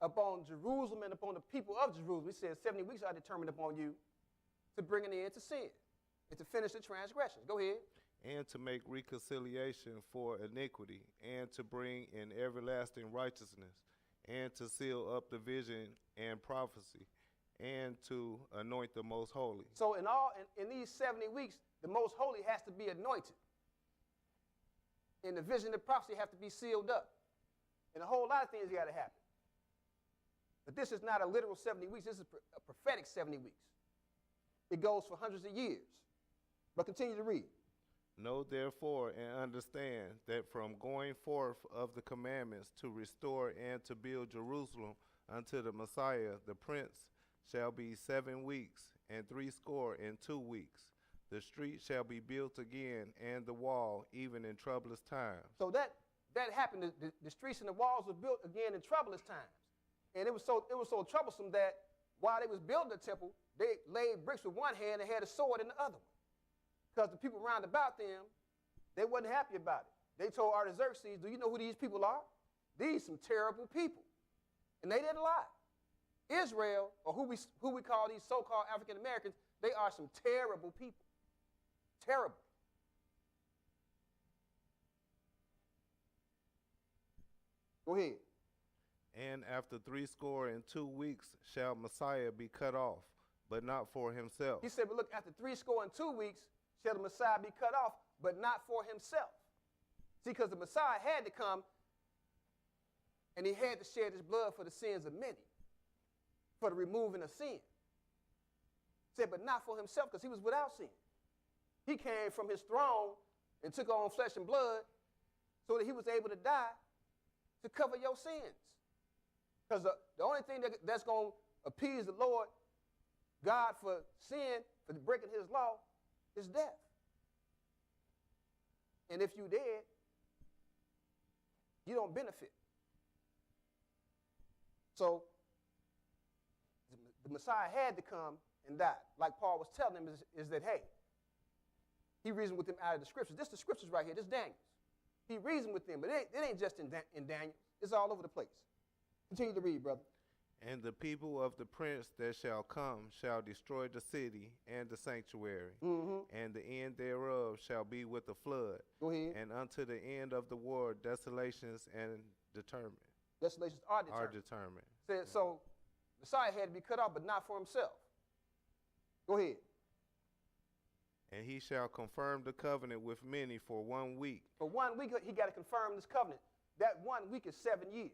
upon Jerusalem and upon the people of Jerusalem. He said 70 weeks are determined upon you to bring an end to sin and to finish the transgressions. Go ahead. And to make reconciliation for iniquity, and to bring in everlasting righteousness, and to seal up the vision and prophecy, and to anoint the most holy. So in these 70 weeks, the most holy has to be anointed. And the vision and prophecy have to be sealed up. And a whole lot of things got to happen. But this is not a literal 70 weeks. This is a prophetic 70 weeks. It goes for hundreds of years. But continue to read. Know therefore and understand that from going forth of the commandments to restore and to build Jerusalem unto the Messiah, the Prince, shall be 7 weeks and 62 weeks. The street shall be built again, and the wall, even in troublous times. So that happened. The streets and the walls were built again in troublous times. And it was so troublesome that while they was building the temple, they laid bricks with one hand and had a sword in the other one. Because the people round about them, they wasn't happy about it. They told Artaxerxes, do you know who these people are? These some terrible people. And they didn't lie. Israel, or who we call these so-called African Americans, they are some terrible people. Terrible. Go ahead. And after 62 weeks shall Messiah be cut off, but not for himself. He said, but look, after 62 weeks shall the Messiah be cut off, but not for himself. See, because the Messiah had to come, and he had to shed his blood for the sins of many, for the removing of sin. He said, but not for himself, because he was without sin. He came from his throne and took on flesh and blood so that he was able to die to cover your sins. Because the only thing that's going to appease the Lord God for sin, for breaking his law, is death. And if you dead, you don't benefit. So the Messiah had to come and die. Like Paul was telling him is that, hey, he reasoned with them out of the scriptures. This is the scriptures right here. This is Daniel's. He reasoned with them, but it ain't just in Daniel. It's all over the place. Continue to read, brother. And the people of the prince that shall come shall destroy the city and the sanctuary, and the end thereof shall be with the flood. Go ahead. And unto the end of the war, desolations and determined. Desolations are determined. So Messiah had to be cut off, but not for himself. Go ahead. And he shall confirm the covenant with many for 1 week. For 1 week, he got to confirm this covenant. That 1 week is 7 years.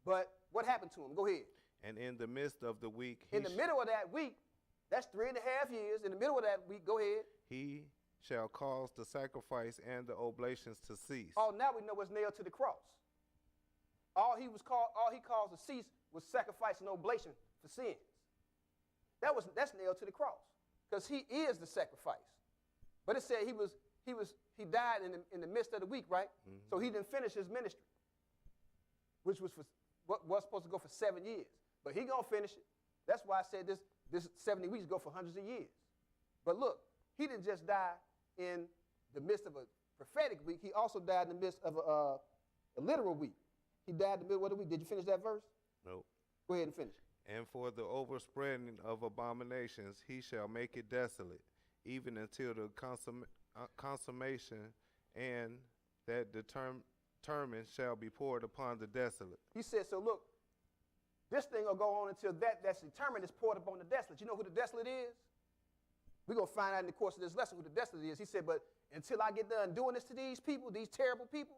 But what happened to him? Go ahead. And in the midst of the week, in the middle of that week, that's 3.5 years. In the middle of that week, go ahead. He shall cause the sacrifice and the oblations to cease. Oh, now we know what's nailed to the cross. All he caused to cease was sacrifice and oblation for sins. That's nailed to the cross, because he is the sacrifice. But it said he died in the midst of the week, right? Mm-hmm. So he didn't finish his ministry, which was supposed to go for 7 years. But he gonna finish it. That's why I said this 70 weeks go for hundreds of years. But look, he didn't just die in the midst of a prophetic week. He also died in the midst of a literal week. He died in the middle of the week. Did you finish that verse? Nope. Go ahead and finish. And for the overspreading of abominations, he shall make it desolate, even until the consummation, and that determined shall be poured upon the desolate. He said, so look, this thing will go on until that's determined is poured upon the desolate. You know who the desolate is? We're going to find out in the course of this lesson who the desolate is. He said, but until I get done doing this to these people, these terrible people,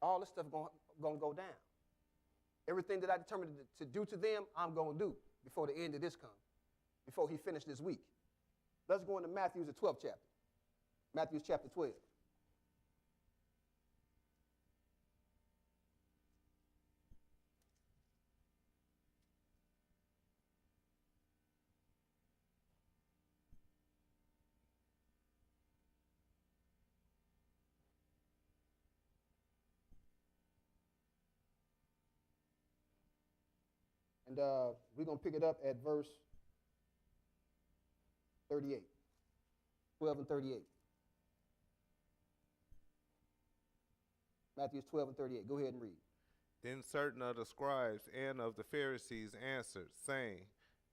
all this stuff going to go down. Everything that I determined to do to them, I'm going to do before the end of this comes, before he finished this week. Let's go into Matthew's, the 12th chapter. Matthew's chapter 12. And we're going to pick it up at verse 38, 12 and 38. Matthew 12 and 38. Go ahead and read. Then certain of the scribes and of the Pharisees answered, saying,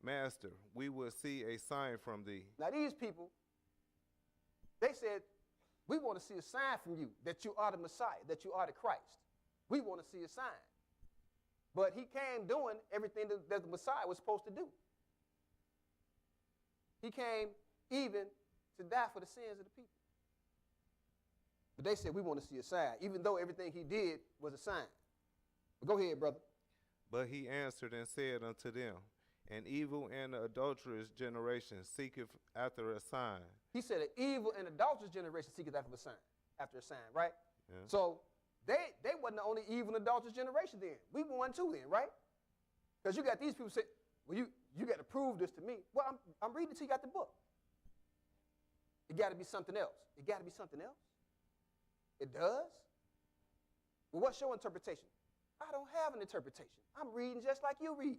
Master, we will see a sign from thee. Now these people, they said, we want to see a sign from you that you are the Messiah, that you are the Christ. We want to see a sign. But he came doing everything that the Messiah was supposed to do. He came even to die for the sins of the people. But they said, we want to see a sign, even though everything he did was a sign. But go ahead, brother. But he answered and said unto them, An evil and adulterous generation seeketh after a sign. He said, an evil and adulterous generation seeketh after a sign, right? Yeah. So they wasn't the only evil and adulterous generation then. We were one too then, right? Because you got these people say, well, you got to prove this to me. Well, I'm reading it till you got the book. It got to be something else. It got to be something else. It does? Well, what's your interpretation? I don't have an interpretation. I'm reading just like you read.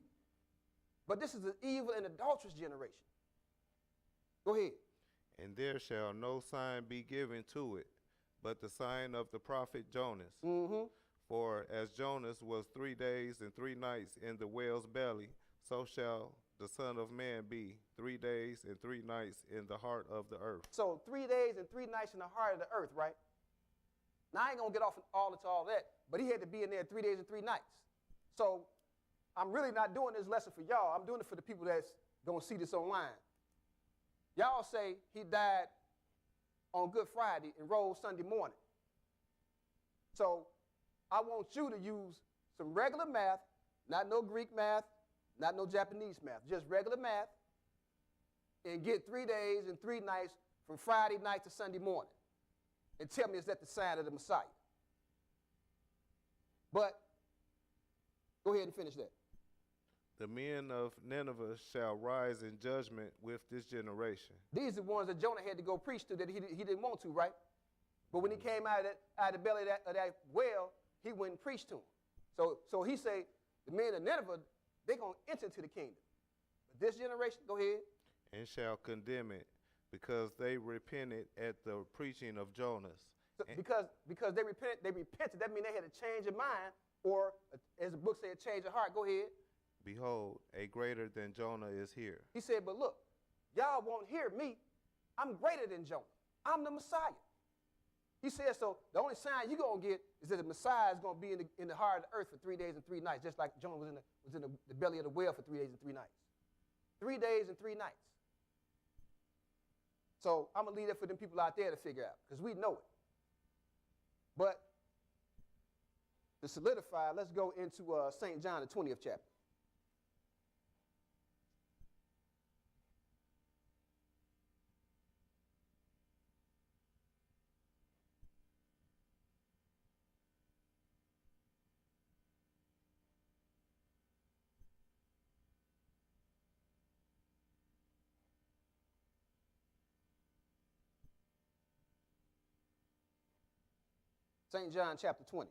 But this is an evil and adulterous generation. Go ahead. And there shall no sign be given to it, but the sign of the prophet Jonas. Mm-hmm. For as Jonas was 3 days and 3 nights in the whale's belly, so shall the Son of Man be 3 days and 3 nights in the heart of the earth. So 3 days and 3 nights in the heart of the earth, right? Now, I ain't going to get off all into all that, but he had to be in there 3 days and 3 nights. So I'm really not doing this lesson for y'all. I'm doing it for the people that's going to see this online. Y'all say he died on Good Friday and rose Sunday morning. So I want you to use some regular math, not no Greek math, not no Japanese math, just regular math, and get 3 days and 3 nights from Friday night to Sunday morning. And tell me, is that the sign of the Messiah? But go ahead and finish that. The men of Nineveh shall rise in judgment with this generation. These are the ones that Jonah had to go preach to that he didn't want to, right? But when he came out of the belly of that whale, he went and preached to them. So he said, the men of Nineveh, they're going to enter into the kingdom. But this generation, go ahead. And shall condemn it, because they repented at the preaching of Jonas. So because they repented, that means they had a change of mind, or as the book said, change of heart. Go ahead. Behold, a greater than Jonah is here. He said, but look, y'all won't hear me. I'm greater than Jonah. I'm the Messiah. He said, so the only sign you're going to get is that the Messiah is going to be in the heart of the earth for 3 days and 3 nights, just like Jonah was in the belly of the whale for 3 days and 3 nights. 3 days and 3 nights. So I'm going to leave that for them people out there to figure out, because we know it. But to solidify, let's go into St. John, the 20th chapter. St. John chapter 20.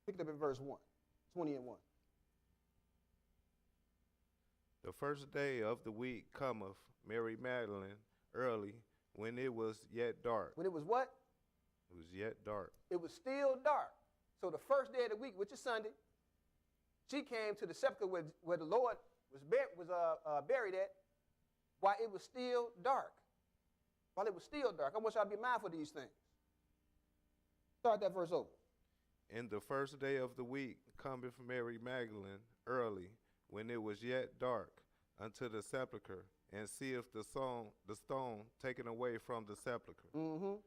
Pick it up at verse 1, 20 and 1. The first day of the week cometh Mary Magdalene early, when it was yet dark. When it was what? It was yet dark. It was still dark. So the first day of the week, which is Sunday, she came to the sepulchre where the Lord was buried at while it was still dark. While it was still dark. I want y'all to be mindful of these things. Start that verse over. In the first day of the week cometh Mary Magdalene early, when it was yet dark, unto the sepulchre, and seeth the stone taken away from the sepulchre. Mm-hmm.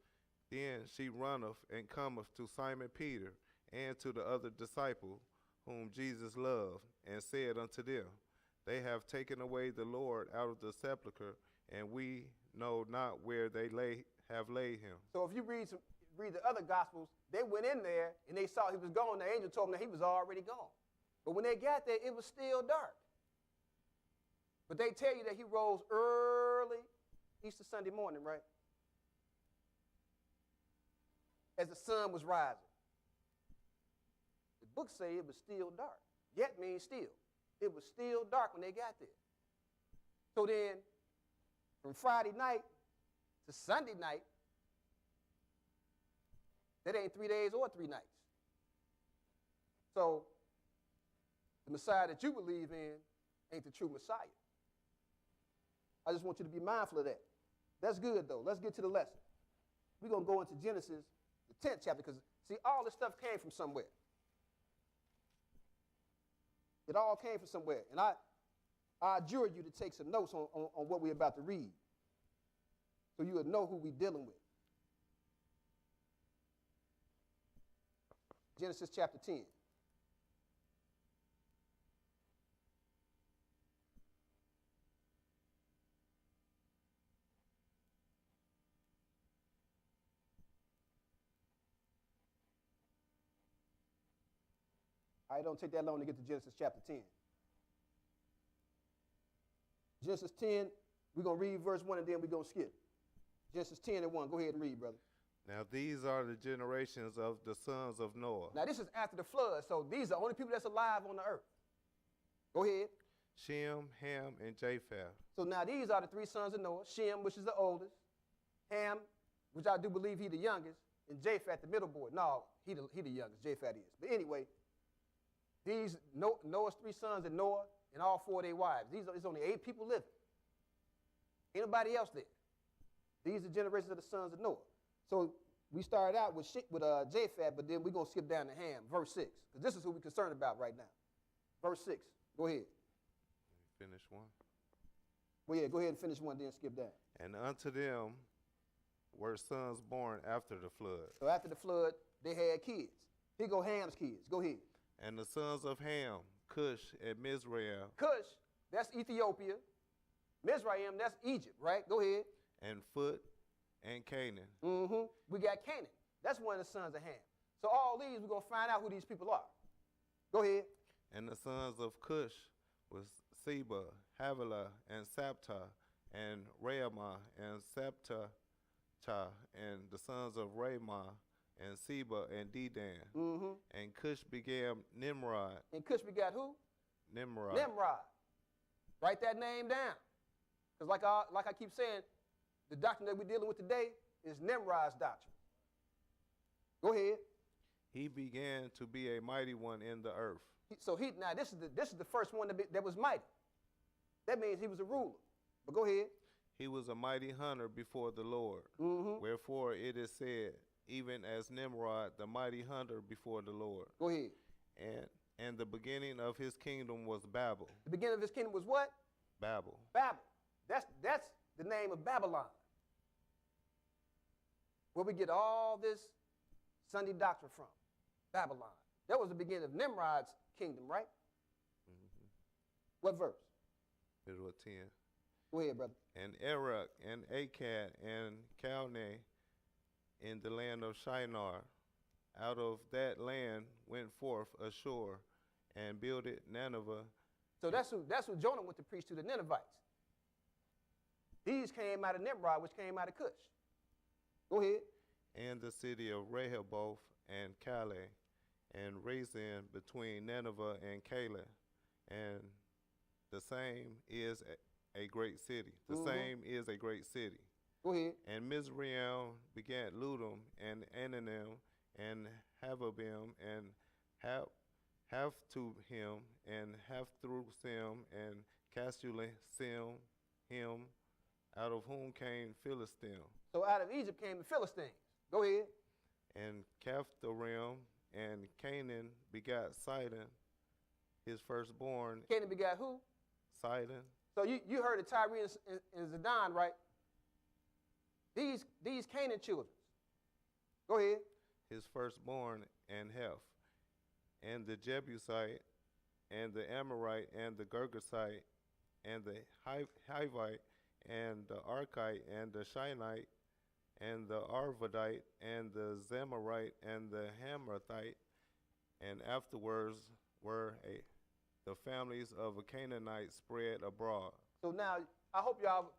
Then she runneth and cometh to Simon Peter and to the other disciple, whom Jesus loved, and said unto them, They have taken away the Lord out of the sepulchre, and we know not where they have laid him. So if you read the other Gospels, they went in there and they saw he was gone. The angel told them that he was already gone. But when they got there, it was still dark. But they tell you that he rose early Easter Sunday morning, right? As the sun was rising. The book say it was still dark. Yet means still. It was still dark when they got there. So then, from Friday night to Sunday night, that ain't 3 days or 3 nights. So the Messiah that you believe in ain't the true Messiah. I just want you to be mindful of that. That's good, though. Let's get to the lesson. We're going to go into Genesis, the 10th chapter, because, see, all this stuff came from somewhere. It all came from somewhere. And I adjure you to take some notes on what we're about to read, so you would know who we're dealing with. Genesis chapter 10. All right, don't take that long to get to Genesis chapter 10. Genesis 10, we're going to read verse 1 and then we're going to skip. Genesis 10 and 1. Go ahead and read, brother. Now these are the generations of the sons of Noah. Now this is after the flood, so these are the only people that's alive on the earth. Go ahead. Shem, Ham, and Japheth. So now these are the 3 sons of Noah. Shem, which is the oldest. Ham, which I do believe he the youngest. And Japheth, the middle boy. No, he the youngest. Japheth is. But anyway, these Noah's 3 sons and Noah and all 4 of their wives. There's only 8 people living. Ain't nobody else there. These are generations of the sons of Noah. So we started out with Japheth, but then we're going to skip down to Ham, verse 6, because this is who we're concerned about right now. Verse 6. Go ahead. Finish one. Well, yeah, go ahead and finish one, then skip down. And unto them were sons born after the flood. So after the flood, they had kids. Here go Ham's kids. Go ahead. And the sons of Ham, Cush and Mizraim. Cush, that's Ethiopia. Mizraim, that's Egypt, right? Go ahead. And Phut and Canaan. Mm-hmm. We got Canaan. That's one of the sons of Ham. So all these, we're going to find out who these people are. Go ahead. And the sons of Cush was Seba, Havilah, and Saptah, and Raamah, and Saptah, and the sons of Ramah, and Seba, and Dedan. Mm-hmm. And Cush began Nimrod. And Cush begat who? Nimrod. Nimrod. Write that name down. Because like I keep saying, the doctrine that we're dealing with today is Nimrod's doctrine. Go ahead. He began to be a mighty one in the earth. Now this is the first one that was mighty. That means he was a ruler. But go ahead. He was a mighty hunter before the Lord. Mm-hmm. Wherefore it is said, even as Nimrod, the mighty hunter before the Lord. Go ahead. And the beginning of his kingdom was Babel. The beginning of his kingdom was what? Babel. Babel. That's the name of Babylon, where we get all this Sunday doctrine from. Babylon. That was the beginning of Nimrod's kingdom, right? Mm-hmm. What verse? Middle of 10. Go ahead, brother. And Erech and Akkad and Calneh in the land of Shinar. Out of that land went forth ashore and builded Nineveh. So that's who Jonah went to preach to, the Ninevites. These came out of Nimrod, which came out of Cush. Go ahead. And the city of Rehoboth and Calais, and Rezin between Nineveh and Calais, and the same is a great city. The same is a great city. Go ahead. And Mizraim begat Ludum and Ananim and Havabim and Haphtuhim and Haphthrusim and Casluhim, him out of whom came Philistine. So out of Egypt came the Philistines. Go ahead. And Caphtorim and Canaan begot Sidon, his firstborn. Canaan begot who? Sidon. So you heard of Tyre and Zidon, right? These Canaan children. Go ahead. His firstborn and Heph, and the Jebusite, and the Amorite, and the Girgasite, and the Hivite, and the Archite, and the Shinite, and the Arvadite, and the Zemarite, and the Hamathite, and afterwards were the families of the Canaanites spread abroad. So now, I hope y'all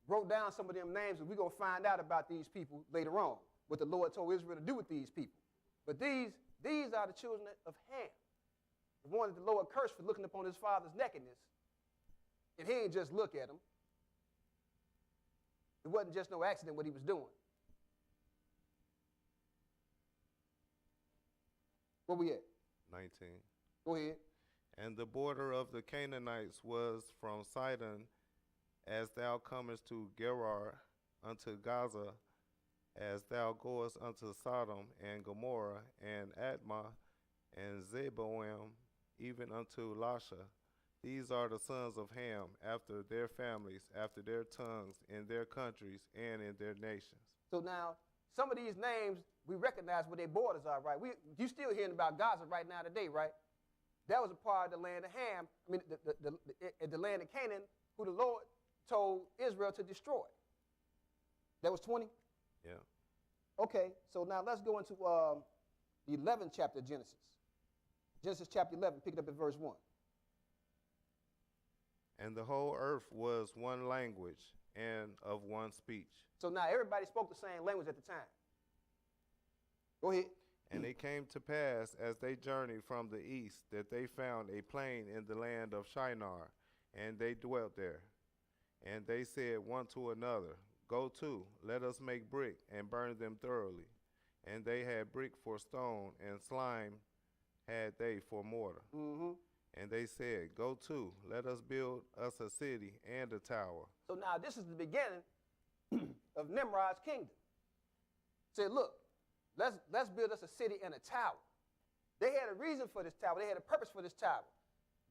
wrote down some of them names, and we're going to find out about these people later on, what the Lord told Israel to do with these people. But these are the children of Ham. wanted the Lord cursed for looking upon his father's nakedness. And he ain't just look at him. It wasn't just no accident what he was doing. Where we at? 19. Go ahead. And the border of the Canaanites was from Sidon, as thou comest to Gerar unto Gaza, as thou goest unto Sodom and Gomorrah and Admah and Zeboam, even unto Lasha. These are the sons of Ham, after their families, after their tongues, in their countries, and in their nations. So now, some of these names, we recognize where their borders are, right? You still hearing about Gaza right now today, right? That was a part of the land of Ham, the land of Canaan, who the Lord told Israel to destroy. That was 20? Yeah. Okay, so now let's go into the 11th chapter of Genesis. Genesis chapter 11, pick it up at verse 1. And the whole earth was one language and of one speech. So now everybody spoke the same language at the time. Go ahead. And it came to pass, as they journeyed from the east, that they found a plain in the land of Shinar, and they dwelt there. And they said one to another, Go to, let us make brick, and burn them thoroughly. And they had brick for stone, and slime had they for mortar. Mm-hmm. And they said, Go to, let us build us a city and a tower. So now this is the beginning of Nimrod's kingdom. Said, look, let's build us a city and a tower. They had a reason for this tower. They had a purpose for this tower.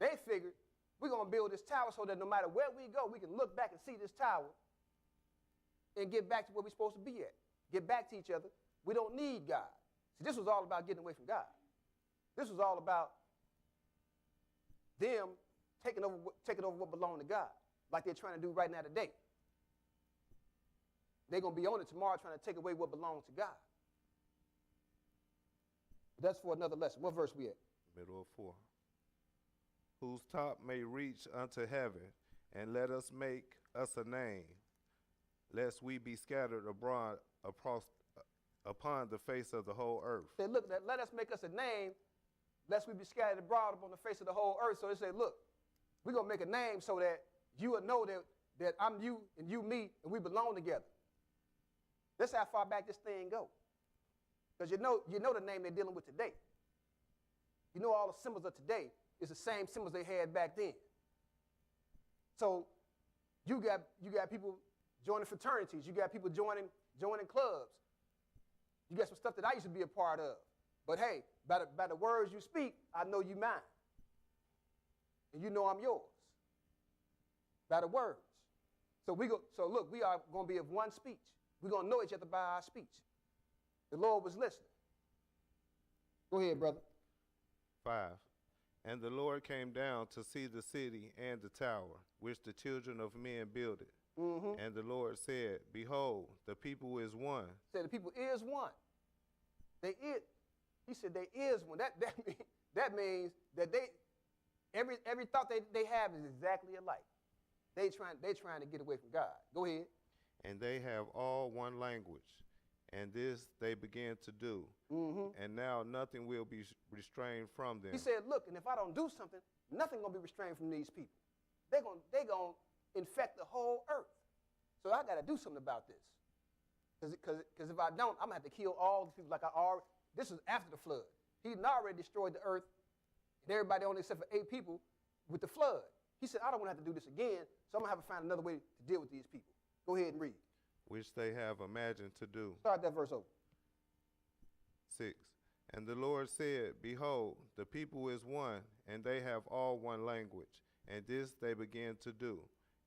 They figured, we're going to build this tower so that no matter where we go, we can look back and see this tower and get back to where we're supposed to be at. Get back to each other. We don't need God. See, this was all about getting away from God. This was all about them taking over what belonged to God, like they're trying to do right now today. They're going to be on it tomorrow trying to take away what belongs to God. But that's for another lesson. What verse we at? Middle of 4. Whose top may reach unto heaven, and let us make us a name, lest we be scattered abroad upon the face of the whole earth. They look, let us make us a name, lest we be scattered abroad upon the face of the whole earth. So they say, look, we're going to make a name so that you will know that I'm you and you me, and we belong together. That's how far back this thing goes. Because you know the name they're dealing with today. You know all the symbols of today is the same symbols they had back then. So you got people joining fraternities. You got people joining clubs. You got some stuff that I used to be a part of. But hey, by the words you speak, I know you mine. And you know I'm yours. By the words. So look, we are going to be of one speech. We're going to know each other by our speech. The Lord was listening. Go ahead, brother. 5. And the Lord came down to see the city and the tower, which the children of men builded. Mm-hmm. And the Lord said, Behold, the people is one. Said the people is one. He said they is one. That means that every thought they have is exactly alike. They trying to get away from God. Go ahead. And they have all one language. And this they began to do. Mm-hmm. And now nothing will be restrained from them. He said, look, and if I don't do something, nothing going to be restrained from these people. They're going to infect the whole earth. So I got to do something about this. Because if I don't, I'm going to have to kill all the people like I already. This was after the flood. He already destroyed the earth and everybody on except for 8 people with the flood. He said, I don't want to have to do this again, so I'm going to have to find another way to deal with these people. Go ahead and read. Which they have imagined to do. Start that verse over. 6. And the Lord said, Behold, the people is one, and they have all one language, and this they begin to do.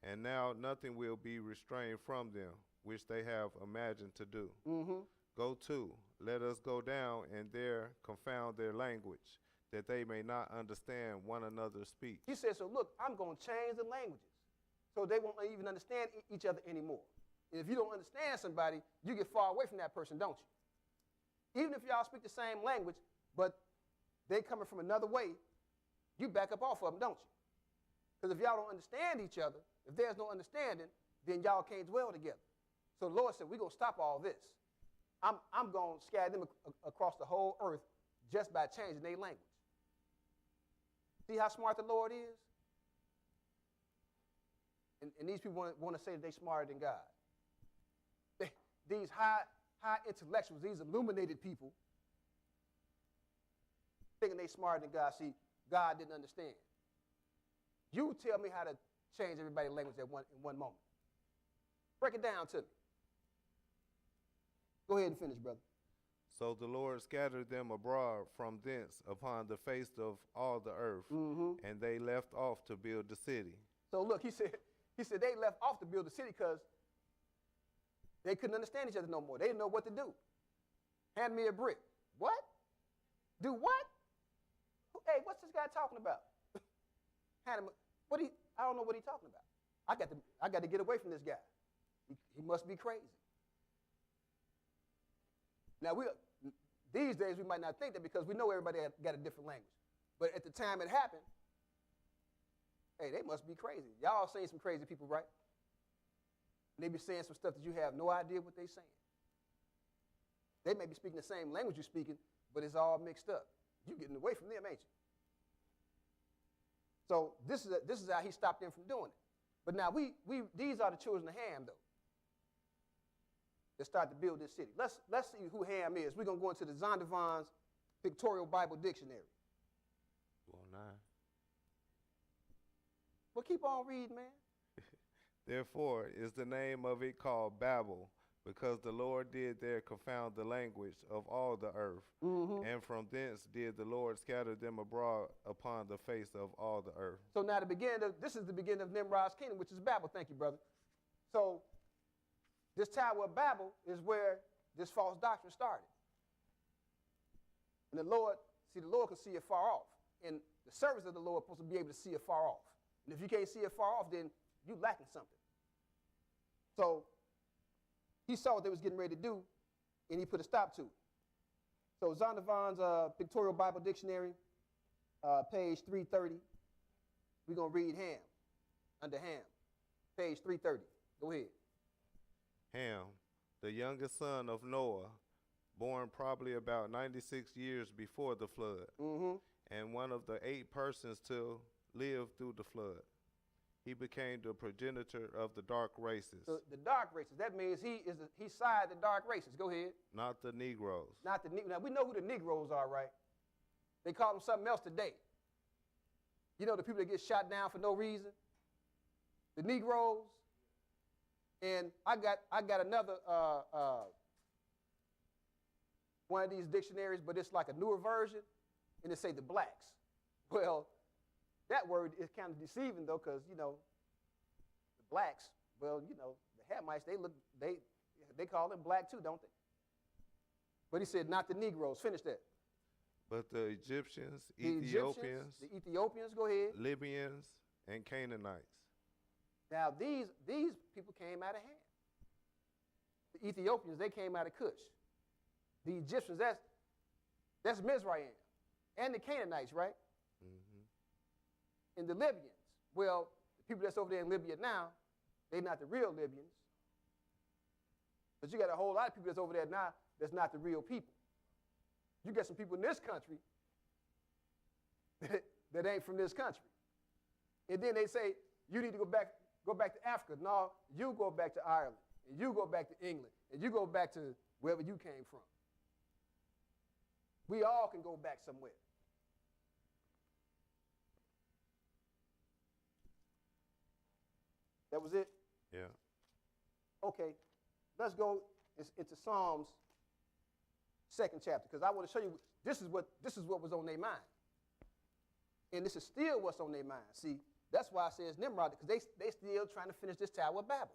And now nothing will be restrained from them, which they have imagined to do. Mm-hmm. Go to, let us go down, and there confound their language, that they may not understand one another's speech. He said, so look, I'm going to change the languages, so they won't even understand each other anymore. If you don't understand somebody, you get far away from that person, don't you? Even if y'all speak the same language, but they coming from another way, you back up off of them, don't you? Because if y'all don't understand each other, if there's no understanding, then y'all can't dwell together. So the Lord said, we're going to stop all this. I'm going to scatter them across the whole earth just by changing their language. See how smart the Lord is? And these people want to say that they're smarter than God. These high intellectuals, these illuminated people, thinking they're smarter than God. See, God didn't understand. You tell me how to change everybody's language in one moment. Break it down to me. Go ahead and finish, brother. So the Lord scattered them abroad from thence upon the face of all the earth, and they left off to build the city. So look, he said they left off to build the city because they couldn't understand each other no more. They didn't know what to do. Hand me a brick. What? Do what? Hey, what's this guy talking about? Hand him I don't know what he's talking about. I got to get away from this guy. He must be crazy. Now, these days we might not think that because we know everybody got a different language. But at the time it happened, hey, they must be crazy. Y'all seen some crazy people, right? And they be saying some stuff that you have no idea what they're saying. They may be speaking the same language you're speaking, but it's all mixed up. You're getting away from them, ain't you? So this is how he stopped them from doing it. But now these are the children of Ham, though, that start to build this city. Let's see who Ham is. We're going to go into the Zondervan's Pictorial Bible Dictionary. 209. Well, keep on reading, man. Therefore is the name of it called Babel, because the Lord did there confound the language of all the earth. And from thence did the Lord scatter them abroad upon the face of all the earth. So now this is the beginning of Nimrod's kingdom, which is Babel. Thank you, brother. So this Tower of Babel is where this false doctrine started. And the Lord can see it far off. And the servants of the Lord are supposed to be able to see it far off. And if you can't see it far off, then you're lacking something. So he saw what they was getting ready to do, and he put a stop to it. So Zondervan's Pictorial Bible Dictionary, page 330. We're going to read Ham, under Ham, page 330. Go ahead. Ham, the youngest son of Noah, born probably about 96 years before the flood, and one of the 8 persons to live through the flood. He became the progenitor of the dark races. So the dark races, that means he sided the dark races. Go ahead. Not the Negroes. Now, we know who the Negroes are, right? They call them something else today. You know, the people that get shot down for no reason? The Negroes. And I got another one of these dictionaries, but it's like a newer version, and it say the blacks. Well, that word is kind of deceiving, though, because, the blacks, well, the Hamites, they call them black, too, don't they? But he said, not the Negroes. Finish that. But the Egyptians, Ethiopians, the Ethiopians, go ahead. Libyans, and Canaanites. Now, these people came out of Ham. The Ethiopians, they came out of Cush. The Egyptians, that's Mizraim. And the Canaanites, right? And the Libyans, well, the people that's over there in Libya now, they're not the real Libyans. But you got a whole lot of people that's over there now that's not the real people. You got some people in this country that ain't from this country. And then they say, you need to go back to Africa. No, you go back to Ireland, and you go back to England, and you go back to wherever you came from. We all can go back somewhere. That was it? Yeah. Okay, let's go into Psalms 2nd chapter, because I want to show you this is what was on their mind. And this is still what's on their mind. See, that's why I say it's Nimrod, because they still trying to finish this Tower of Babel.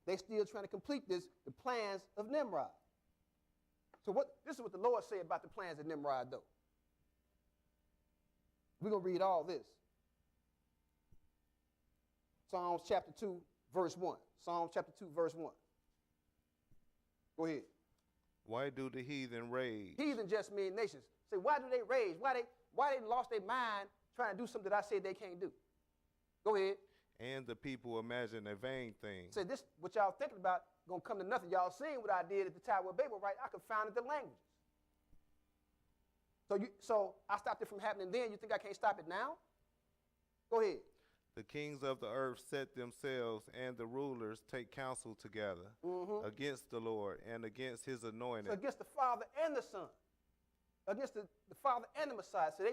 They still trying to complete the plans of Nimrod. So this is what the Lord said about the plans of Nimrod, though. We're going to read all this. Psalms chapter 2, verse 1. Psalms chapter 2, verse 1. Go ahead. Why do the heathen rage? Heathen just mean nations. Say, why do they rage? Why they lost their mind trying to do something that I said they can't do? Go ahead. And the people imagine a vain thing. Say, this, what y'all thinking about, going to come to nothing. Y'all seen what I did at the Tower of Babel, right? I confounded the languages. So I stopped it from happening then. You think I can't stop it now? Go ahead. The kings of the earth set themselves, and the rulers take counsel together against the Lord and against his anointed. So against the Father and the Son. Against the Father and the Messiah. So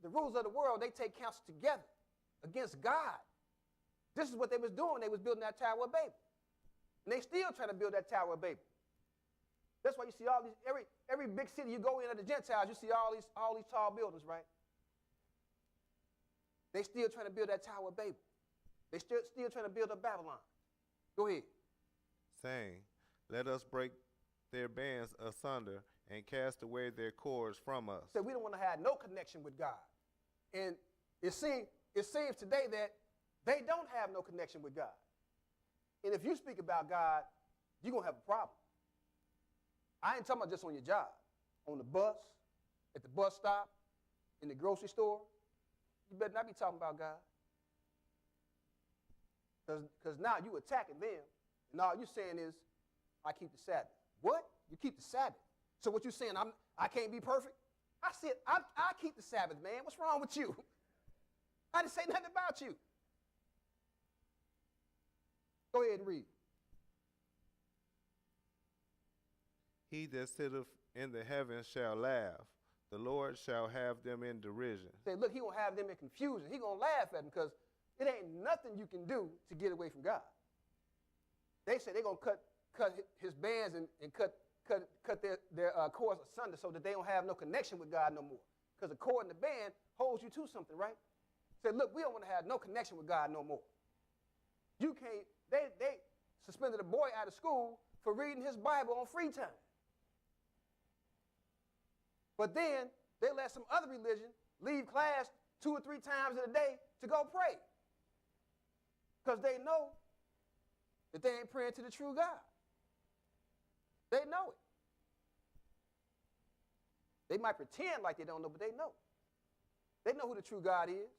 the rulers of the world, they take counsel together against God. This is what they was doing. They was building that Tower of Babel. And they still trying to build that Tower of Babel. That's why you see all these, every big city you go in of the Gentiles, you see all these tall buildings, right? They still trying to build that Tower of Babel. They still trying to build up Babylon. Go ahead. Saying, let us break their bands asunder and cast away their cords from us. So we don't want to have no connection with God. And it seems today that they don't have no connection with God. And if you speak about God, you're going to have a problem. I ain't talking about just on your job, on the bus, at the bus stop, in the grocery store. You better not be talking about God. Because now you attacking them, and all you're saying is, I keep the Sabbath. What? You keep the Sabbath. So what you're saying, I can't be perfect? I said, I keep the Sabbath, man. What's wrong with you? I didn't say nothing about you. Go ahead and read. He that sitteth in the heavens shall laugh. The Lord shall have them in derision. Say, look, he going to have them in confusion. He going to laugh at them because it ain't nothing you can do to get away from God. They say they're going to cut his bands and cut their cords asunder so that they don't have no connection with God no more. Because the cord and the band holds you to something, right? Say, look, we don't want to have no connection with God no more. You can't, they suspended a boy out of school for reading his Bible on free time. But then they let some other religion leave class 2 or 3 times in a day to go pray. Because they know that they ain't praying to the true God. They know it. They might pretend like they don't know, but they know. They know who the true God is.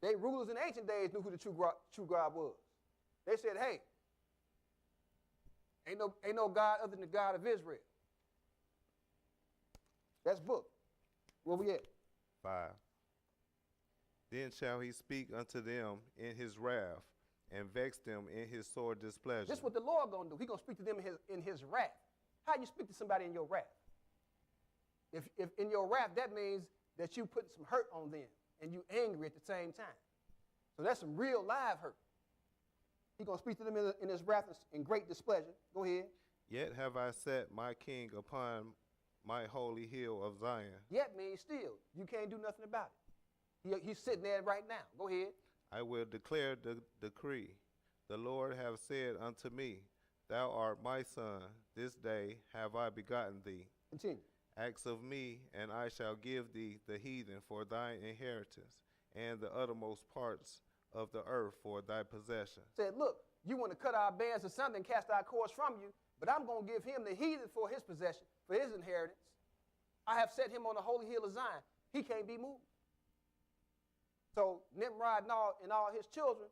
They rulers in ancient days knew who the true God was. They said, hey, ain't no God other than the God of Israel. That's book. Where we at? 5. Then shall he speak unto them in his wrath, and vex them in his sore displeasure. This is what the Lord going to do. He's going to speak to them in his wrath. How you speak to somebody in your wrath? If in your wrath, that means that you put some hurt on them, and you angry at the same time. So that's some real live hurt. He's going to speak to them in his wrath in great displeasure. Go ahead. Yet have I set my king upon my holy hill of Zion. Yet means still. You can't do nothing about it. He's sitting there right now. Go ahead. I will declare the decree. The Lord hath said unto me, Thou art my son. This day have I begotten thee. Continue. Ask of me, and I shall give thee the heathen for thine inheritance, and the uttermost parts of the earth for thy possession. Said, look, you want to cut our bands asunder and cast our cords from you, but I'm going to give him the heathen for his possession, for his inheritance. I have set him on the holy hill of Zion. He can't be moved. So Nimrod and all his children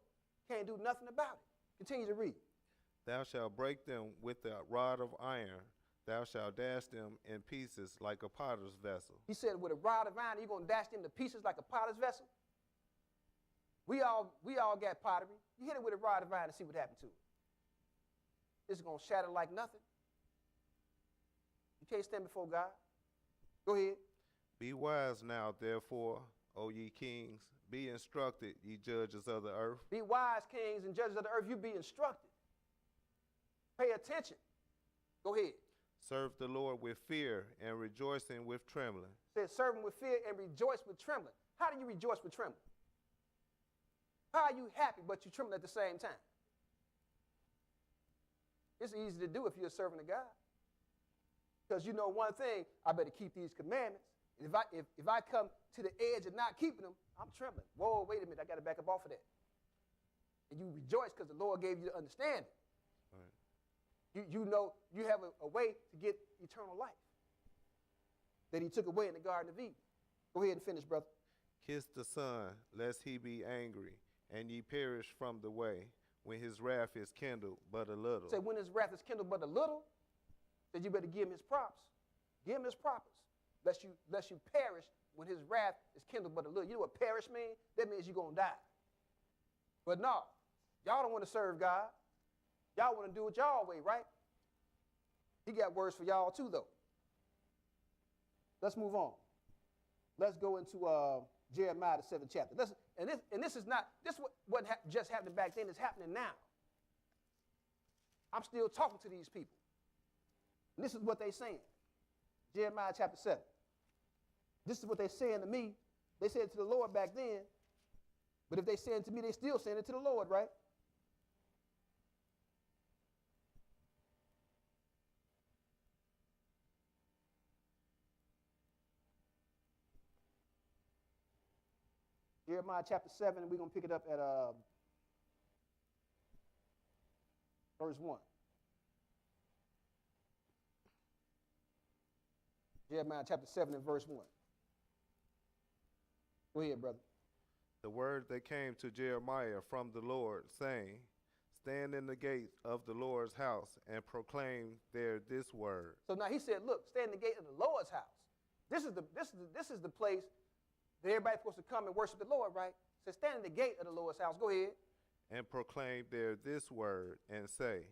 can't do nothing about it. Continue to read. Thou shalt break them with the rod of iron. Thou shalt dash them in pieces like a potter's vessel. He said, with a rod of iron, you're going to dash them to pieces like a potter's vessel? We all got pottery. You hit it with a rod of iron and see what happened to it. It's going to shatter like nothing. You can't stand before God. Go ahead. Be wise now, therefore, O ye kings. Be instructed, ye judges of the earth. Be wise, kings and judges of the earth. You be instructed. Pay attention. Go ahead. Serve the Lord with fear and rejoicing with trembling. It says, serve him with fear and rejoice with trembling. How do you rejoice with trembling? How are you happy but you tremble at the same time? It's easy to do if you're a servant of God. Because you know one thing, I better keep these commandments. And if I come to the edge of not keeping them, I'm trembling. Whoa, wait a minute, I got to back up off of that. And you rejoice because the Lord gave you the understanding. Right. You know you have a way to get eternal life that he took away in the Garden of Eden. Go ahead and finish, brother. Kiss the Son, lest he be angry, and ye perish from the way, when his wrath is kindled but a little. Say, when his wrath is kindled but a little, that you better give him his props. Give him his props. lest you perish when his wrath is kindled but a little. You know what perish means? That means you're going to die. But no, y'all don't want to serve God. Y'all want to do it y'all way, right? He got words for y'all too, though. Let's move on. Let's go into Jeremiah, the 7th chapter. This is not, this what just happened back then. It's happening now. I'm still talking to these people. And this is what they're saying. Jeremiah chapter 7. This is what they're saying to me. They said it to the Lord back then. But if they say it to me, they still saying it to the Lord, right? Jeremiah chapter 7, and we're going to pick it up at verse 1. Jeremiah chapter 7 and verse 1. Go ahead, brother. The word that came to Jeremiah from the Lord, saying, stand in the gate of the Lord's house and proclaim there this word. So now he said, look, stand in the gate of the Lord's house. This is the place that everybody's supposed to come and worship the Lord, right? So stand in the gate of the Lord's house. Go ahead. And proclaim there this word, and say,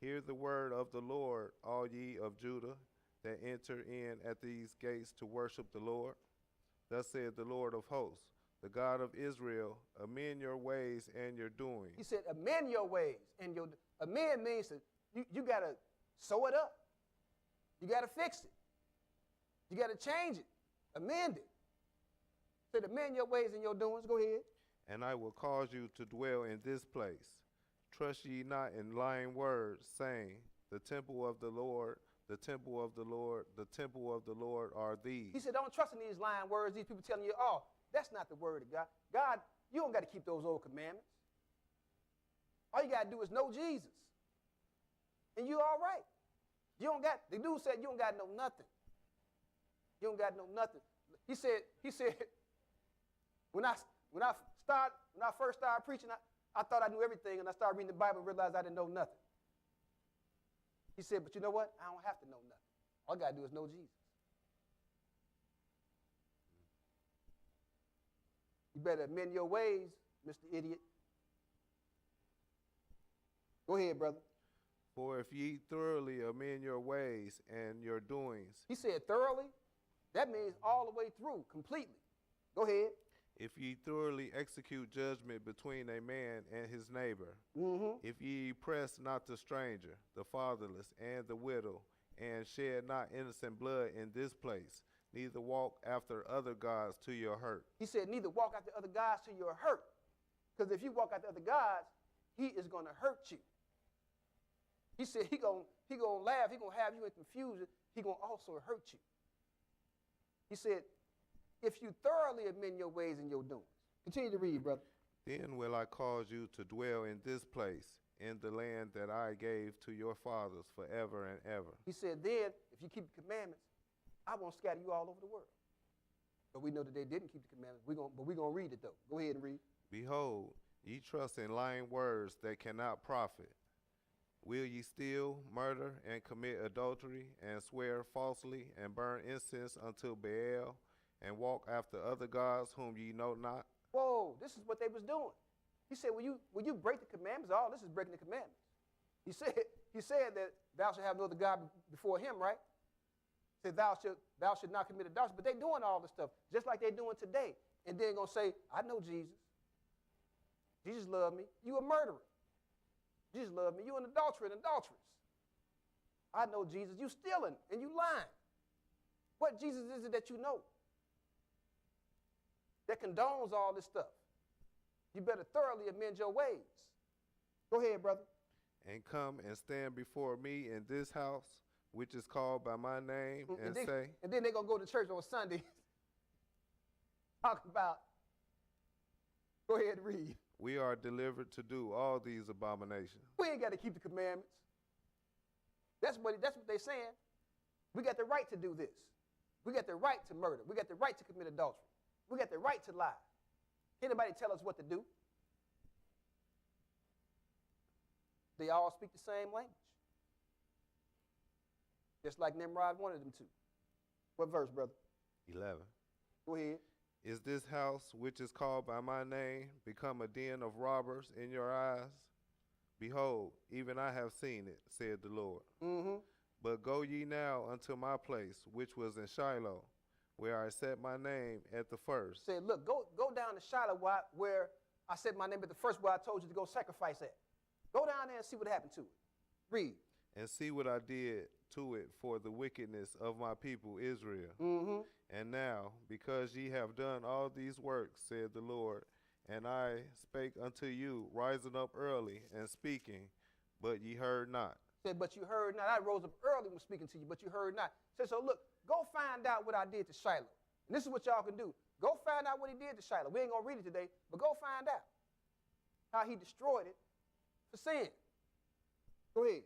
hear the word of the Lord, all ye of Judah, that enter in at these gates to worship the Lord. Thus saith the Lord of hosts, the God of Israel, amend your ways and your doings. He said, amend your ways. And amend means that you got to sew it up. You got to fix it. You got to change it. Amend it. He said, amend your ways and your doings. Go ahead. And I will cause you to dwell in this place. Trust ye not in lying words, saying, the temple of the Lord, the temple of the Lord, the temple of the Lord are these. He said, don't trust in these lying words, these people telling you, oh, that's not the word of God. God, you don't got to keep those old commandments. All you got to do is know Jesus. And you all right. You don't got, the dude said, you don't got to know nothing. You don't got to know nothing. He said, when I first started preaching, I thought I knew everything, and I started reading the Bible and realized I didn't know nothing. He said, but you know what? I don't have to know nothing. All I got to do is know Jesus. You better amend your ways, Mr. Idiot. Go ahead, brother. For if ye thoroughly amend your ways and your doings. He said thoroughly. That means all the way through, completely. Go ahead. If ye thoroughly execute judgment between a man and his neighbor, if ye press not the stranger, the fatherless, and the widow, and shed not innocent blood in this place, neither walk after other gods to your hurt. He said, neither walk after other gods to your hurt. Because if you walk after other gods, he is going to hurt you. He said he gonna laugh, he going to have you in confusion, he going to also hurt you. He said, if you thoroughly amend your ways and your doings. Continue to read, brother. Then will I cause you to dwell in this place, in the land that I gave to your fathers forever and ever. He said, then, if you keep the commandments, I won't scatter you all over the world. But we know that they didn't keep the commandments. But we're going to read it, though. Go ahead and read. Behold, ye trust in lying words that cannot profit. Will ye steal, murder, and commit adultery, and swear falsely, and burn incense unto Baal, and walk after other gods whom ye know not? Whoa, this is what they was doing. He said, will you break the commandments? All this is breaking the commandments. He said that thou shalt have no other God before him, right? He said, thou should not commit adultery. But they doing all this stuff, just like they're doing today. And then going to say, I know Jesus. Jesus loved me. You a murderer. Jesus loved me. You an adulterer and adulteress. I know Jesus. You stealing and you lying. What Jesus is it that you know that condones all this stuff? You better thoroughly amend your ways. Go ahead, brother. And come and stand before me in this house, which is called by my name, and say. And then they're going to go to church on Sunday. Talk about. Go ahead and read. We are delivered to do all these abominations. We ain't got to keep the commandments. That's what they're saying. We got the right to do this. We got the right to murder. We got the right to commit adultery. We got the right to lie. Can't anybody tell us what to do? They all speak the same language. Just like Nimrod wanted them to. What verse, brother? 11. Go ahead. Is this house, which is called by my name, become a den of robbers in your eyes? Behold, even I have seen it, said the Lord. Mm-hmm. But go ye now unto my place, which was in Shiloh, where I set my name at the first. Said, look, go down to Shiloh where I said my name at the first, where I told you to go sacrifice at. Go down there and see what happened to it. Read. And see what I did to it for the wickedness of my people Israel. Mm-hmm. And now, because ye have done all these works, said the Lord, and I spake unto you, rising up early and speaking, but ye heard not. Said, but you heard not. I rose up early when speaking to you, but you heard not. Said, so look, go find out what I did to Shiloh. And this is what y'all can do. Go find out what he did to Shiloh. We ain't going to read it today, but go find out how he destroyed it for sin. Go ahead.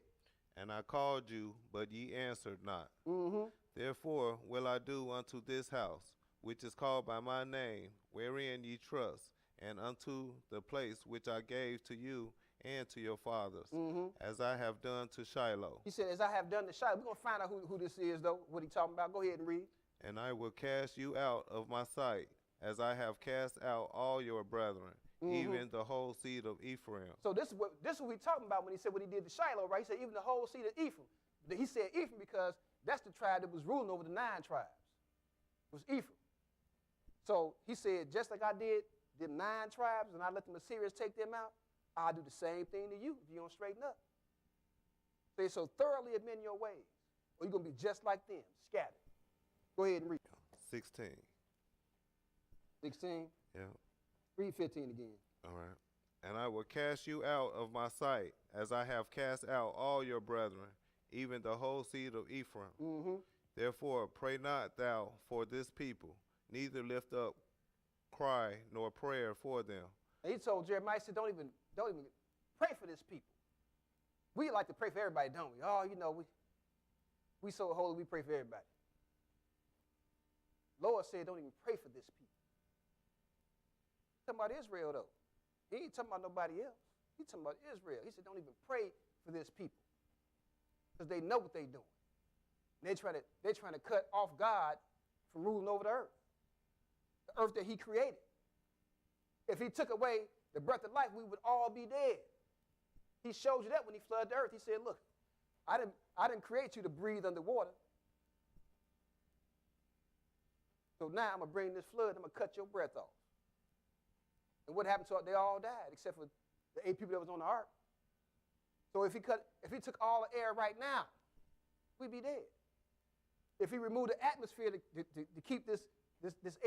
And I called you, but ye answered not. Mm-hmm. Therefore will I do unto this house, which is called by my name, wherein ye trust, and unto the place which I gave to you and to your fathers, as I have done to Shiloh. He said, as I have done to Shiloh. We're going to find out who this is, though, what he talking about. Go ahead and read. And I will cast you out of my sight, as I have cast out all your brethren, even the whole seed of Ephraim. So this is what we talking about when he said what he did to Shiloh, right? He said even the whole seed of Ephraim. He said Ephraim because that's the tribe that was ruling over the 9 tribes. It was Ephraim. So he said, just like I did them 9 tribes and I let the Assyrians take them out, I'll do the same thing to you if you don't straighten up. Say, so thoroughly amend your ways, or you're going to be just like them, scattered. Go ahead and read. 16. 16? Yeah. Read 15 again. All right. And I will cast you out of my sight, as I have cast out all your brethren, even the whole seed of Ephraim. Therefore pray not thou for this people, neither lift up cry nor prayer for them. And he told Jeremiah, he said, don't even pray for this people. We like to pray for everybody, don't we? Oh, you know, we so holy, we pray for everybody. Lord said, don't even pray for this people. He's talking about Israel, though. He ain't talking about nobody else. He's talking about Israel. He said, don't even pray for this people, because they know what they're doing. And they're trying to cut off God from ruling over the earth that he created. If he took away the breath of life, we would all be dead. He showed you that when he flooded the earth. He said, look, I didn't create you to breathe underwater. So now I'm going to bring this flood, I'm going to cut your breath off. And what happened to it? They all died, except for the 8 people that was on the ark. So if he took all the air right now, we'd be dead. If he removed the atmosphere to keep this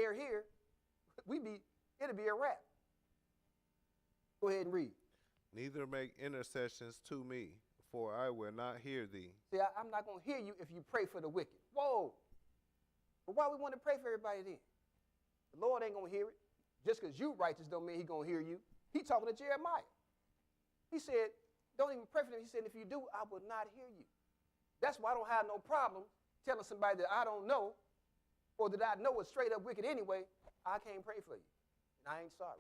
air here, it'd be a wrap. Go ahead and read. Neither make intercessions to me, for I will not hear thee. See, I'm not going to hear you if you pray for the wicked. Whoa. But why we want to pray for everybody then? The Lord ain't going to hear it. Just because you righteous don't mean he going to hear you. He talking to Jeremiah. He said, don't even pray for them. He said, if you do, I will not hear you. That's why I don't have no problem telling somebody that I don't know or that I know is straight up wicked anyway. I can't pray for you. And I ain't sorry.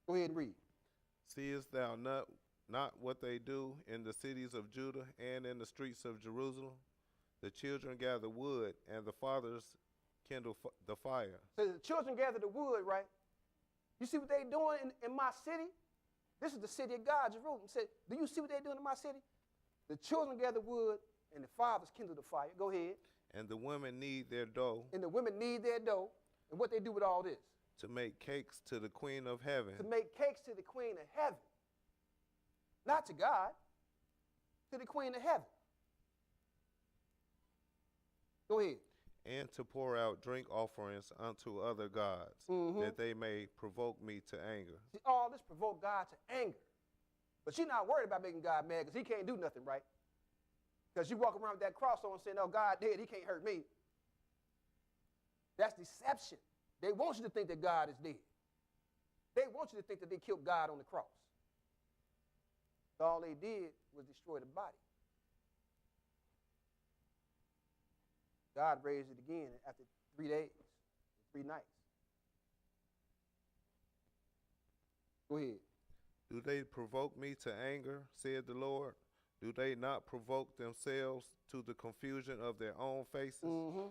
Go ahead and read. Seest thou not what they do in the cities of Judah and in the streets of Jerusalem? The children gather wood, and the fathers kindle the fire. So the children gather the wood, right? You see what they're doing in my city? This is the city of God, Jerusalem. Said, do you see what they're doing in my city? The children gather wood, and the fathers kindle the fire. Go ahead. And the women knead their dough. And the women knead their dough. And what they do with all this? To make cakes to the Queen of Heaven. To make cakes to the Queen of Heaven. Not to God, to the Queen of Heaven. Go ahead. And to pour out drink offerings unto other gods, that they may provoke me to anger. See, all this provoke God to anger. But you're not worried about making God mad because he can't do nothing, right? Because you walk around with that cross on saying, oh, God dead, he can't hurt me. That's deception. They want you to think that God is dead. They want you to think that they killed God on the cross. All they did was destroy the body. God raised it again after 3 days, 3 nights. Go ahead. Do they provoke me to anger, said the Lord? Do they not provoke themselves to the confusion of their own faces? Mm-hmm.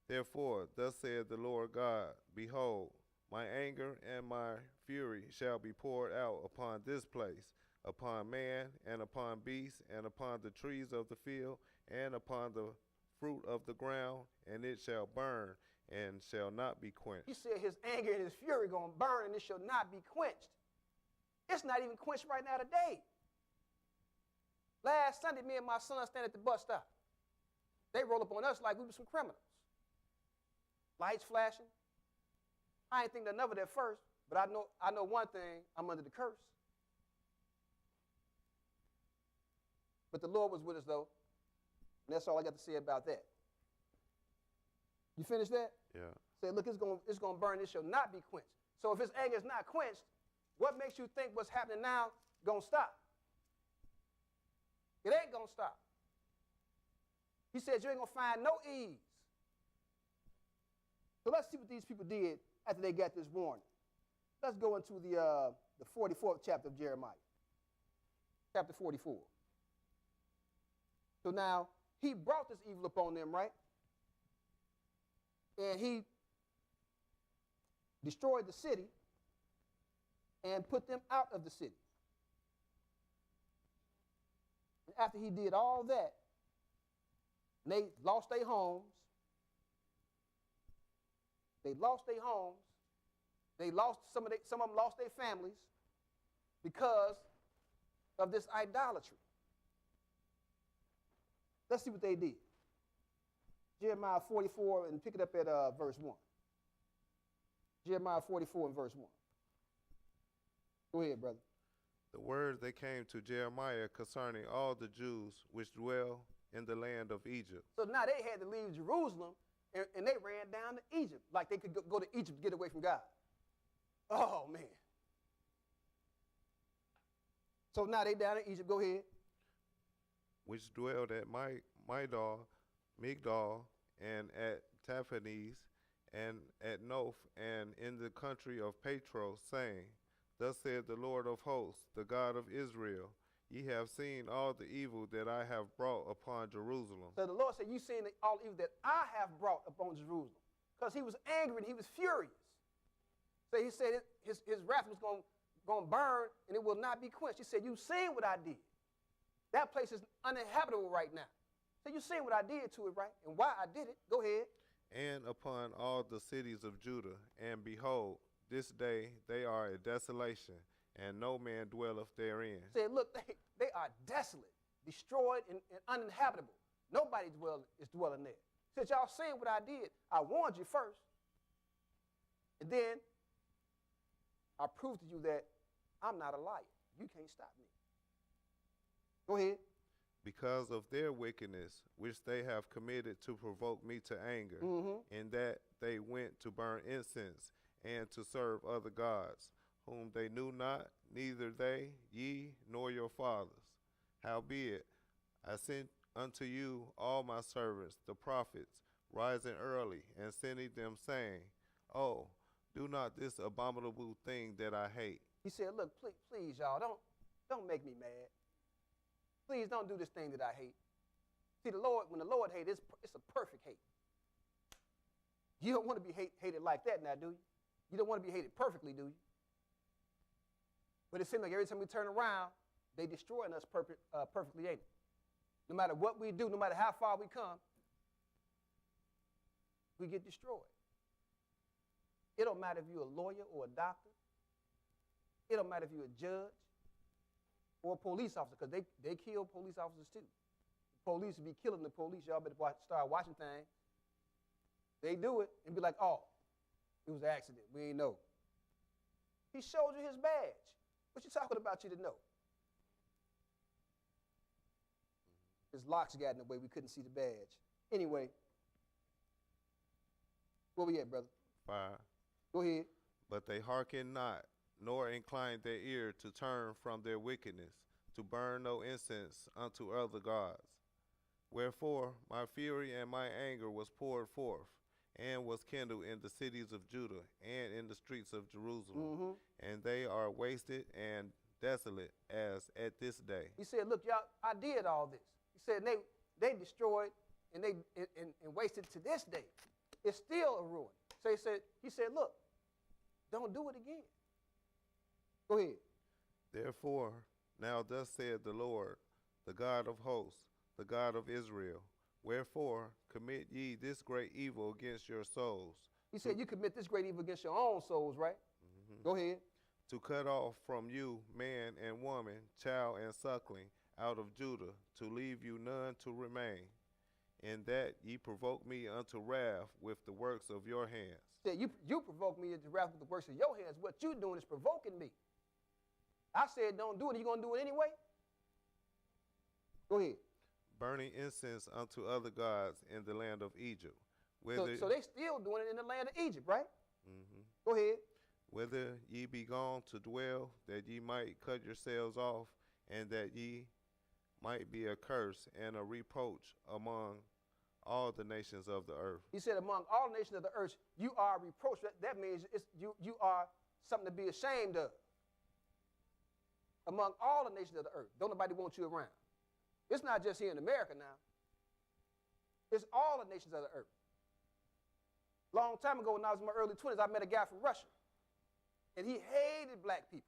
Therefore, thus saith the Lord God, Behold, my anger and my fury shall be poured out upon this place, upon man, and upon beast, and upon the trees of the field, and upon the fruit of the ground, and it shall burn, and shall not be quenched. He said his anger and his fury going to burn, and it shall not be quenched. It's not even quenched right now today. Last Sunday, me and my son stand at the bus stop. They roll up on us like we were some criminals. Lights flashing. I ain't think nothing of it at first, but I know one thing, I'm under the curse. But the Lord was with us, though, and that's all I got to say about that. You finished that? Yeah. Say, look, it's gonna burn, it shall not be quenched. So if his anger is not quenched, what makes you think what's happening now gonna stop? It ain't gonna stop. He said you ain't gonna find no ease. So let's see what these people did after they got this warning. Let's go into the 44th chapter of Jeremiah. Chapter 44. So now, he brought this evil upon them, right? And he destroyed the city and put them out of the city. And after he did all that, they lost their homes. They lost their homes. They lost some of them lost their families because of this idolatry. Let's see what they did. Jeremiah 44, and pick it up at verse 1. Jeremiah 44 and verse 1. Go ahead, brother. The words that came to Jeremiah concerning all the Jews which dwell in the land of Egypt. So now they had to leave Jerusalem, and they ran down to Egypt, like they could go to Egypt to get away from God. Oh, man. So now they down in Egypt. Go ahead. Which dwelled at Migdal, and at Taphanes, and at Noph, and in the country of Patros, saying, Thus saith the Lord of hosts, the God of Israel, Ye have seen all the evil that I have brought upon Jerusalem. So the Lord said, you seen all the evil that I have brought upon Jerusalem. Because he was angry and he was furious. So he said his wrath was going to burn and it will not be quenched. He said, you seen what I did. That place is uninhabitable right now. So you seen what I did to it, right? And why I did it. Go ahead. And upon all the cities of Judah, and behold, this day they are a desolation, and no man dwelleth therein. Said, look, they are desolate, destroyed, and uninhabitable. Nobody is dwelling there. Since y'all seen what I did, I warned you first. And then I proved to you that I'm not a liar. You can't stop me. Go ahead. Because of their wickedness, which they have committed to provoke me to anger, in that they went to burn incense and to serve other gods, whom they knew not, neither they, ye, nor your fathers. Howbeit, I sent unto you all my servants, the prophets, rising early, and sending them, saying, Oh, do not this abominable thing that I hate. He said, look, please, y'all, don't make me mad. Please don't do this thing that I hate. See, when the Lord hates, it's a perfect hate. You don't want to be hated like that now, do you? You don't want to be hated perfectly, do you? But it seems like every time we turn around, they destroying us perfectly, ain't it? No matter what we do, no matter how far we come, we get destroyed. It don't matter if you're a lawyer or a doctor. It don't matter if you're a judge or a police officer, because they kill police officers too. The police be killing the police. Y'all better start watching things. They do it and be like, oh, it was an accident. We ain't know. He showed you his badge. What you talking about you to know? His locks got in the way. We couldn't see the badge. Anyway, where we at, brother? 5. Go ahead. But they hearken not, nor incline their ear to turn from their wickedness, to burn no incense unto other gods. Wherefore my fury and my anger was poured forth, and was kindled in the cities of Judah, and in the streets of Jerusalem. And they are wasted, and desolate as at this day. He said, look, y'all, I did all this. He said, they destroyed and they and wasted to this day. It's still a ruin. So he said, look, don't do it again. Go ahead. Therefore, now thus saith the Lord, the God of hosts, the God of Israel, wherefore commit ye this great evil against your souls. He said, you commit this great evil against your own souls, right? Mm-hmm. Go ahead. To cut off from you man and woman, child and suckling, out of Judah, to leave you none to remain, in that ye provoke me unto wrath with the works of your hands. He said, you provoke me into wrath with the works of your hands. What you doing is provoking me. I said don't do it. Are you going to do it anyway? Go ahead. Burning incense unto other gods in the land of Egypt. So they still doing it in the land of Egypt, right? Mm-hmm. Go ahead. Whither ye be gone to dwell, that ye might cut yourselves off, and that ye might be a curse and a reproach among all the nations of the earth. He said, among all nations of the earth, you are reproached. That means you are something to be ashamed of. Among all the nations of the earth. Don't nobody want you around. It's not just here in America now. It's all the nations of the earth. Long time ago, when I was in my early 20s, I met a guy from Russia. And he hated black people.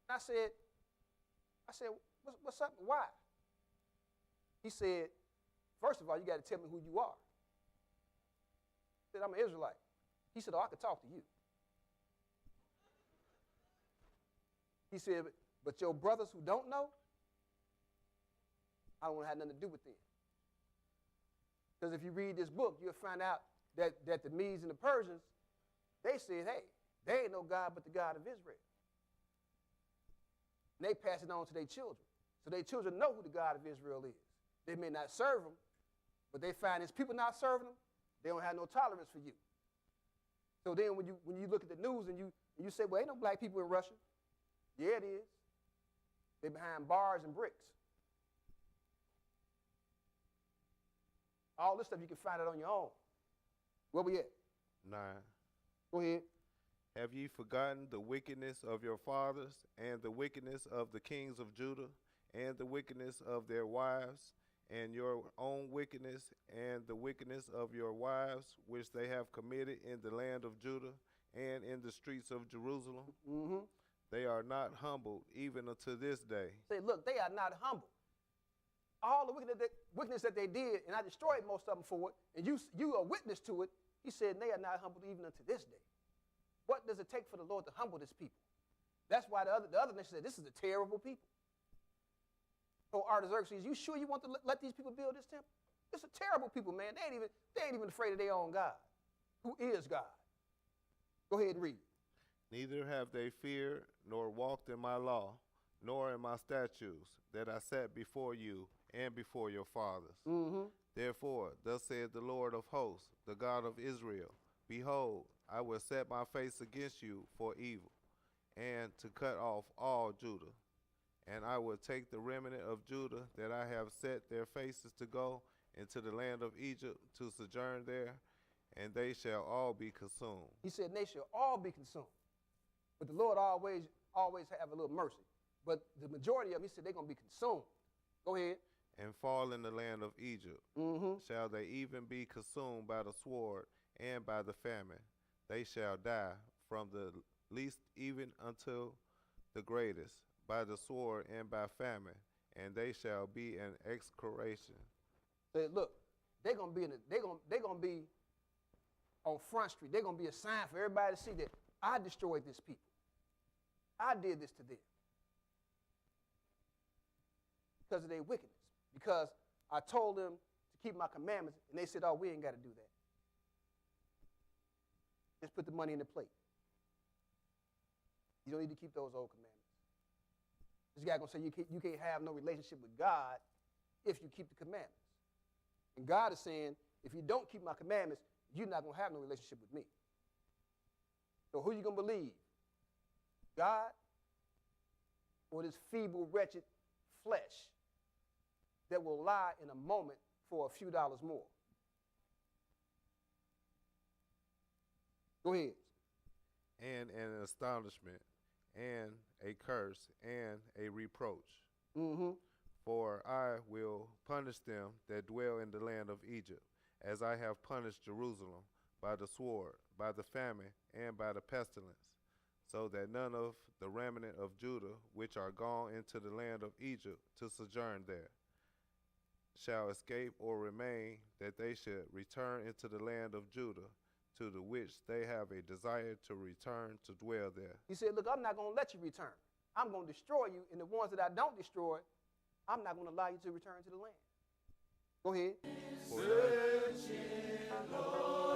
And I said, what's up? Why? He said, first of all, you got to tell me who you are. I said, I'm an Israelite. He said, oh, I could talk to you. He said, but your brothers who don't know, I don't want to have nothing to do with them. Because if you read this book, you'll find out that the Medes and the Persians, they said, hey, there ain't no God but the God of Israel. And they pass it on to their children. So their children know who the God of Israel is. They may not serve them, but they find his people not serving them, they don't have no tolerance for you. So then when you look at the news and you say, well, ain't no black people in Russia. Yeah, it is. They're behind bars and bricks. All this stuff you can find out on your own. Where we at? 9. Go ahead. Have ye forgotten the wickedness of your fathers, and the wickedness of the kings of Judah, and the wickedness of their wives, and your own wickedness, and the wickedness of your wives, which they have committed in the land of Judah, and in the streets of Jerusalem? Mm-hmm. They are not humbled even unto this day. Say, look, they are not humble. All the wickedness that they did, and I destroyed most of them for it, and you are witness to it. He said, they are not humbled even unto this day. What does it take for the Lord to humble this people? That's why the other nation said, this is a terrible people. So Artaxerxes, you sure you want to let these people build this temple? It's a terrible people, man. They ain't even afraid of their own God, who is God. Go ahead and read it. Neither have they feared, nor walked in my law, nor in my statutes, that I set before you and before your fathers. Mm-hmm. Therefore, thus saith the Lord of hosts, the God of Israel, behold, I will set my face against you for evil, and to cut off all Judah. And I will take the remnant of Judah that I have set their faces to go into the land of Egypt to sojourn there, and they shall all be consumed. He said they shall all be consumed. But the Lord always have a little mercy. But the majority of them, he said they're going to be consumed. Go ahead. And fall in the land of Egypt. Mm-hmm. Shall they even be consumed by the sword and by the famine? They shall die from the least even until the greatest, by the sword and by famine, and they shall be an execration. Say, look, they're gonna be on Front Street. They're gonna be a sign for everybody to see that I destroyed this people. I did this to them because of their wickedness. Because I told them to keep my commandments, and they said, "Oh, we ain't got to do that. Just put the money in the plate. You don't need to keep those old commandments." This guy gonna say you can't have no relationship with God if you keep the commandments. And God is saying, if you don't keep my commandments, you're not gonna have no relationship with me. So who you gonna believe? God or this feeble, wretched flesh that will lie in a moment for a few dollars more? Go ahead. And an astonishment, and a curse and a reproach. Mm-hmm. For I will punish them that dwell in the land of Egypt, as I have punished Jerusalem by the sword, by the famine, and by the pestilence, so that none of the remnant of Judah, which are gone into the land of Egypt to sojourn there, shall escape or remain, that they should return into the land of Judah, to the which they have a desire to return to dwell there. He said, look, I'm not going to let you return. I'm going to destroy you, and the ones that I don't destroy, I'm not going to allow you to return to the land. Go ahead. For